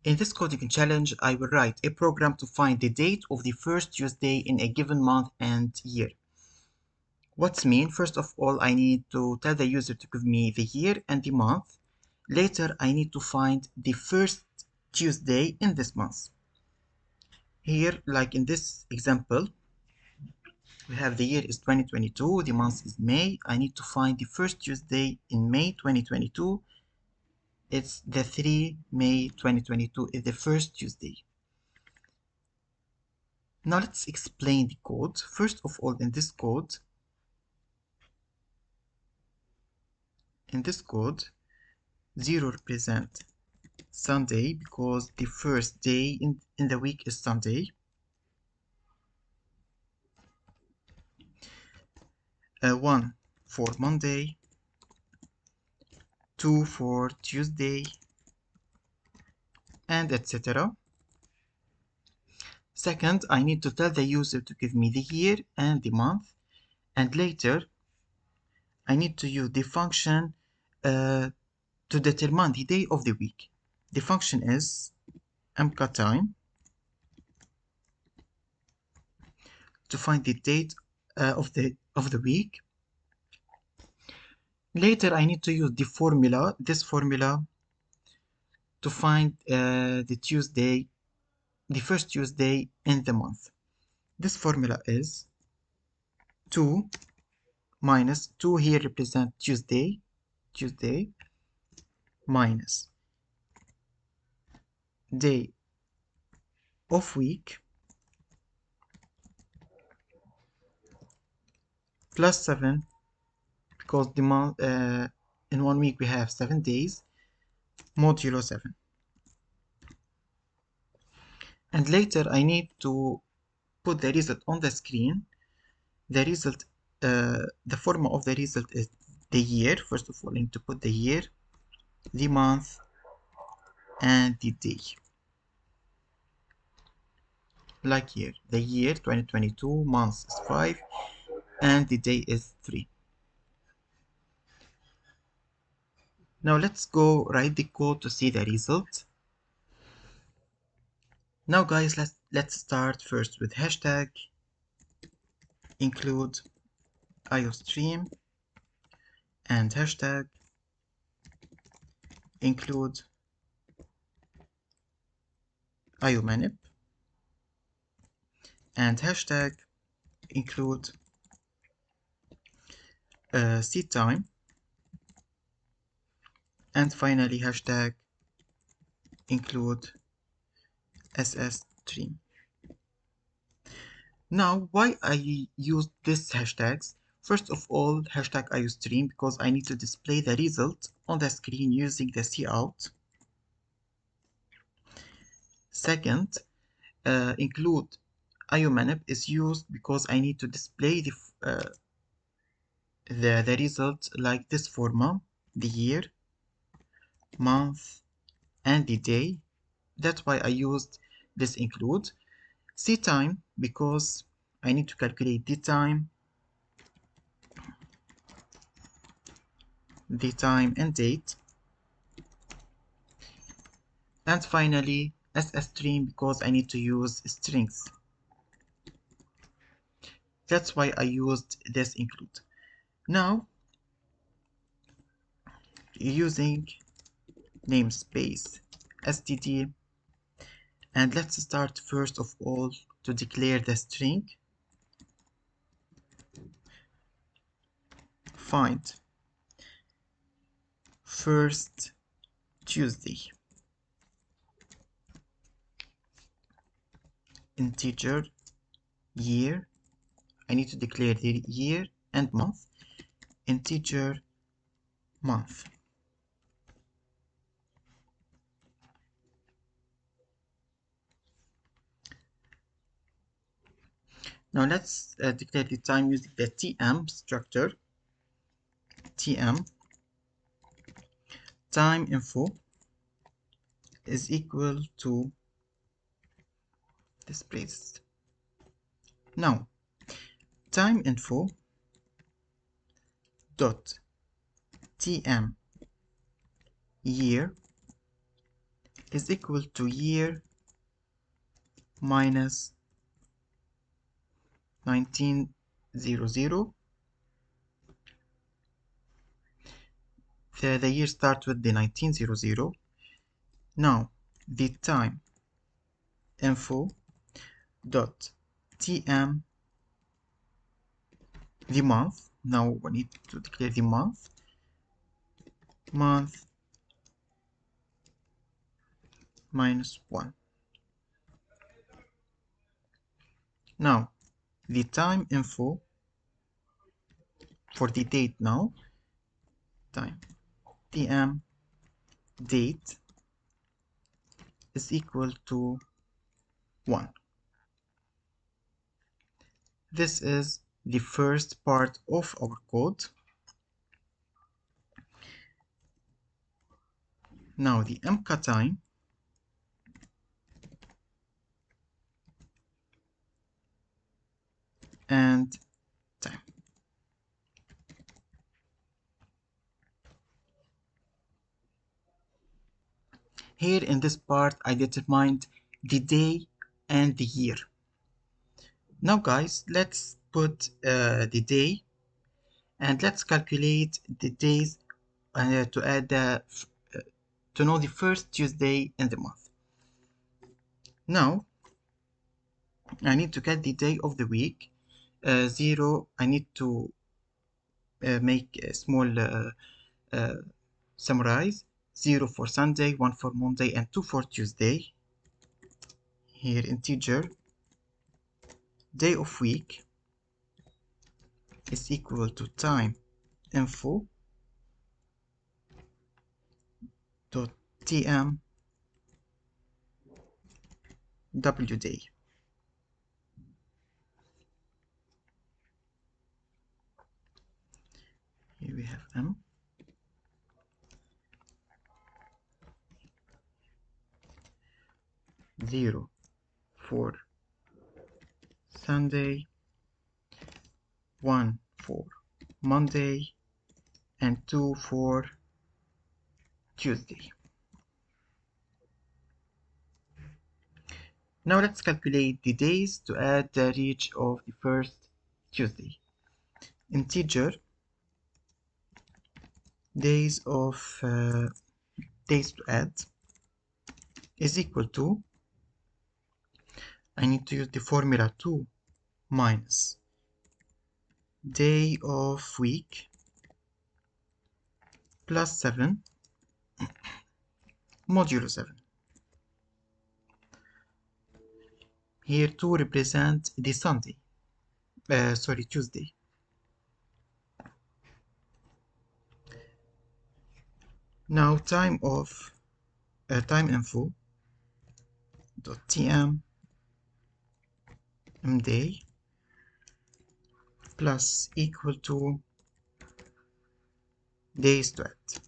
In this coding challenge, I will write a program to find the date of the first Tuesday in a given month and year. What's mean? First of all, I need to tell the user to give me the year and the month. Later, I need to find the first Tuesday in this month. Here, like in this example, we have the year is 2022, the month is May. I need to find the first Tuesday in May 2022. It's the 3 May 2022 is the first Tuesday. Now let's explain the code. First of all, in this code, 0 represents Sunday because the first day in the week is Sunday. 1 for Monday, 2 for Tuesday, and etc. Second, I need to tell the user to give me the year and the month, and later I need to use the function to determine the day of the week. The function is mkTime to find the date of the week. Later, I need to use the formula, this formula, to find the first Tuesday in the month. This formula is 2 minus 2 here represent Tuesday, minus day of week plus 7 because the month in 1 week we have 7 days modulo 7. And later I need to put the result on the screen. The result, the formula of the result is the year. First of all, I need to put the year, the month, and the day. Like here, the year 2022, month is 5, and the day is 3. Now let's go write the code to see the result. Now guys, let's start first with hashtag include iostream and hashtag include iomanip and hashtag include seedtime and finally hashtag include ssstream. Now, why I use these hashtags? First of all, hashtag iostream because I need to display the result on the screen using the cout. Second, include iomanip is used because I need to display the result like this format, the year, month, and the day. That's why I used this include. Seedtime because I need to calculate the time and date. And finally, ssstream because I need to use strings. That's why I used this include. Now, using namespace std, and let's start first of all to declare the string. Find first Tuesday. Integer year. I need to declare the year and month. Integer month. Now let's declare the time using the tm structure. Tm time info is equal to this place. Now time info dot tm year is equal to year minus 1900. The year starts with the 1900. Now the time info dot tm, the month. Now we need to declare the month minus 1. Now the time info for the date. Now time tm date is equal to 1. This is the first part of our code. Now the mk time and time. Here in this part, I determined the day and the year. Now guys, let's put the day and let's calculate the days to add to know the first Tuesday in the month. Now I need to get the day of the week. 0, I need to make a small summarize. 0 for Sunday, 1 for Monday, and 2 for Tuesday. Here integer day of week is equal to time info dot tm w day. Here we have m. Zero for Sunday, 1 for Monday, and 2 for Tuesday. Now let's calculate the days to add the reach of the first Tuesday. Integer days to add is equal to, I need to use the formula 2 minus day of week plus 7 modulo 7. Here 2 represent the Sunday, Tuesday. Now time info dot tm mday plus equal to days to add,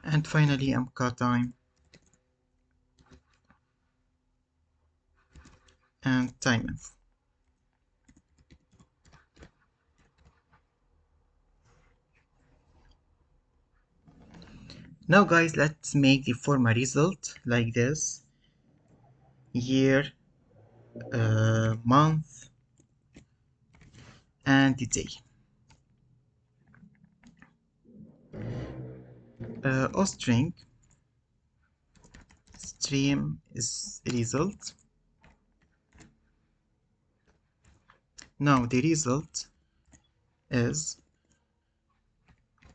and finally mk time and time info. Now guys, let's make the formal result like this: year, month, and the day. Ostring stream is result. Now the result is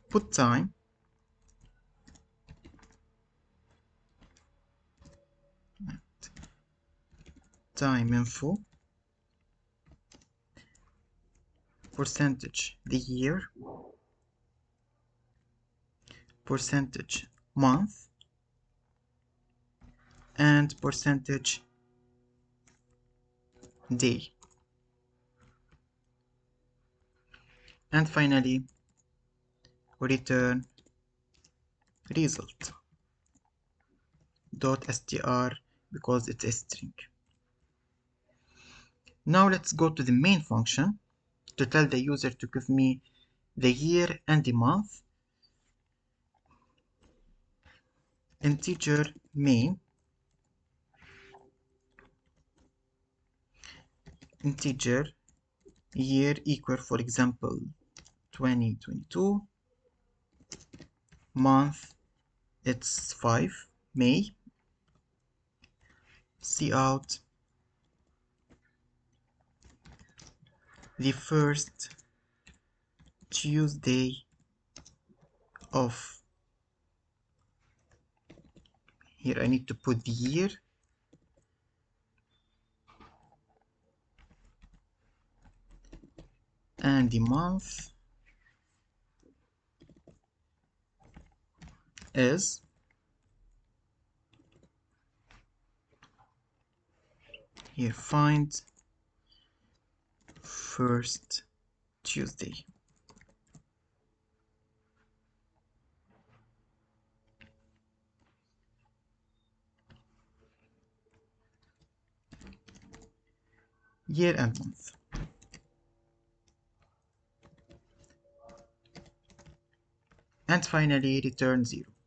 put time info percentage the year, percentage month, and percentage day, and finally return result dot str because it's a string. Now let's go to the main function to tell the user to give me the year and the month. integer main integer year equal, for example, 2022, month it's 5 May, cout the first Tuesday of, here I need to put the year, and the month is here, find first Tuesday. Year and month. And finally return 0.